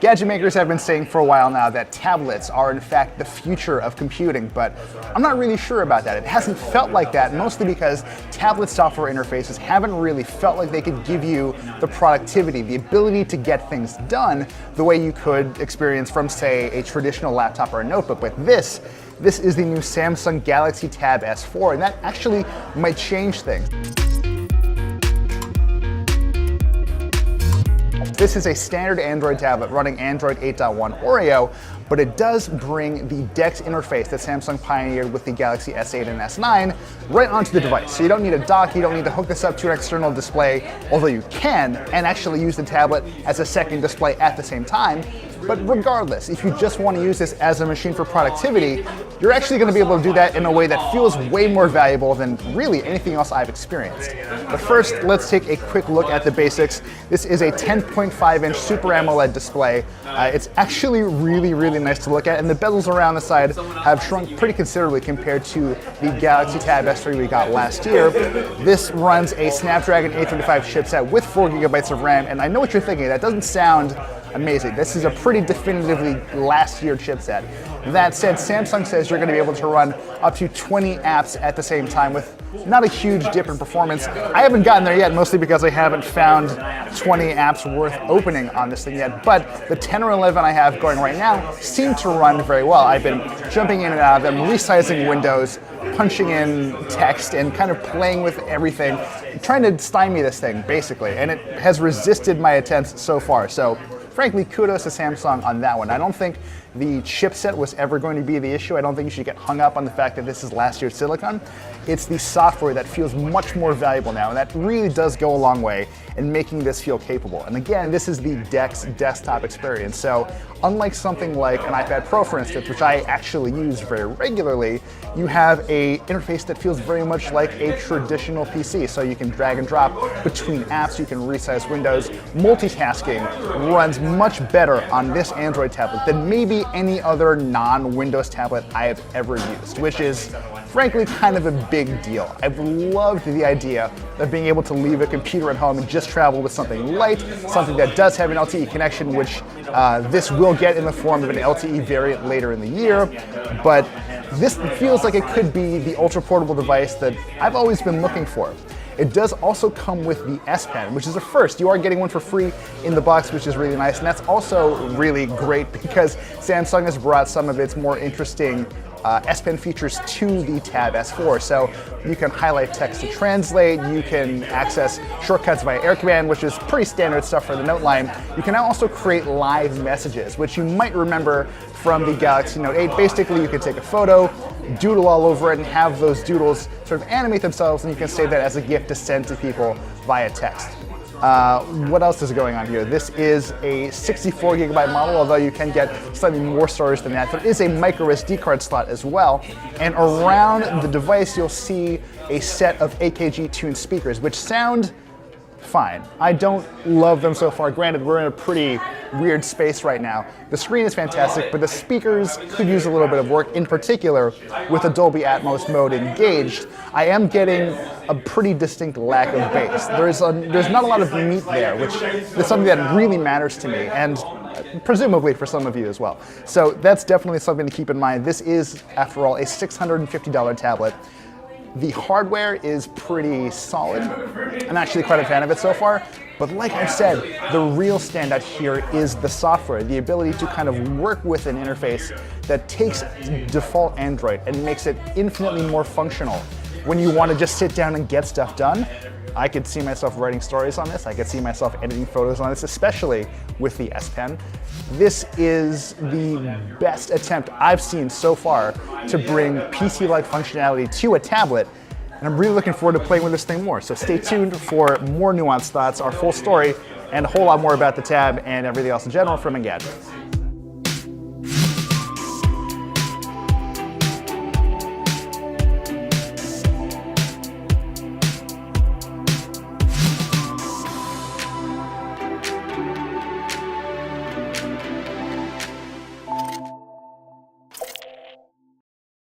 Gadget makers have been saying for a while now that tablets are in fact the future of computing, but I'm not really sure about that. It hasn't felt like that, mostly because tablet software interfaces haven't really felt like they could give you the productivity, the ability to get things done the way you could experience from, say, a traditional laptop or a notebook. But this is the new Samsung Galaxy Tab S4, and that actually might change things. This is a standard Android tablet running Android 8.1 Oreo, but it does bring the DeX interface that Samsung pioneered with the Galaxy S8 and S9 right onto the device. So you don't need a dock, you don't need to hook this up to an external display, although you can, and actually use the tablet as a second display at the same time. But regardless, if you just want to use this as a machine for productivity, you're actually going to be able to do that in a way that feels way more valuable than really anything else I've experienced. But first, let's take a quick look at the basics. This is a 10.5-inch Super AMOLED display. It's actually really nice to look at, and the bezels around the side have shrunk pretty considerably compared to the Galaxy Tab S3 we got last year. This runs a Snapdragon 835 chipset with 4 GB of RAM, and I know what you're thinking, that doesn't sound amazing. This is a pretty definitively last year chipset. That said, Samsung says you're going to be able to run up to 20 apps at the same time with not a huge dip in performance. I haven't gotten there yet, mostly because I haven't found 20 apps worth opening on this thing yet, but the 10 or 11 I have going right now seem to run very well. I've been jumping in and out of them, resizing windows, punching in text, and kind of playing with everything, trying to stymie this thing, basically, and it has resisted my attempts so far. So frankly, kudos to Samsung on that one. I don't think the chipset was ever going to be the issue. I don't think you should get hung up on the fact that this is last year's silicon. It's the software that feels much more valuable now, and that really does go a long way in making this feel capable. And again, this is the DeX desktop experience. So unlike something like an iPad Pro, for instance, which I actually use very regularly, you have an interface that feels very much like a traditional PC. So you can drag and drop between apps, you can resize windows. Multitasking runs much better on this Android tablet than maybe any other non-Windows tablet I have ever used, which is frankly kind of a big deal. I've loved the idea of being able to leave a computer at home and just travel with something light, something that does have an LTE connection, which this will get in the form of an LTE variant later in the year. But this feels like it could be the ultra-portable device that I've always been looking for. It does also come with the S Pen, which is a first. You are getting one for free in the box, which is really nice, and that's also really great because Samsung has brought some of its more interesting S Pen features to the Tab S4. So you can highlight text to translate, you can access shortcuts via Air Command, which is pretty standard stuff for the Note line. You can now also create live messages, which you might remember from the Galaxy Note 8. Basically, you can take a photo, doodle all over it, and have those doodles sort of animate themselves, and you can save that as a gift to send to people via text. What else is going on here? This is a 64 gigabyte model, although you can get slightly more storage than that. There is a micro SD card slot as well, and around the device you'll see a set of AKG tuned speakers, which sound fine. I don't love them so far. Granted, we're in a pretty weird space right now. The screen is fantastic, but the speakers could use a little bit of work, in particular with the Dolby Atmos mode engaged. I am getting a pretty distinct lack of bass. There's not a lot of meat there, which is something that really matters to me, and presumably for some of you as well. So that's definitely something to keep in mind. This is, after all, a $650 tablet. The hardware is pretty solid. I'm actually quite a fan of it so far. But like I've said, the real standout here is the software, the ability to kind of work with an interface that takes default Android and makes it infinitely more functional. When you want to just sit down and get stuff done, I could see myself writing stories on this. I could see myself editing photos on this, especially with the S Pen. This is the best attempt I've seen so far to bring PC-like functionality to a tablet, and I'm really looking forward to playing with this thing more. So stay tuned for more nuanced thoughts, our full story, and a whole lot more about the Tab and everything else in general from Engadget.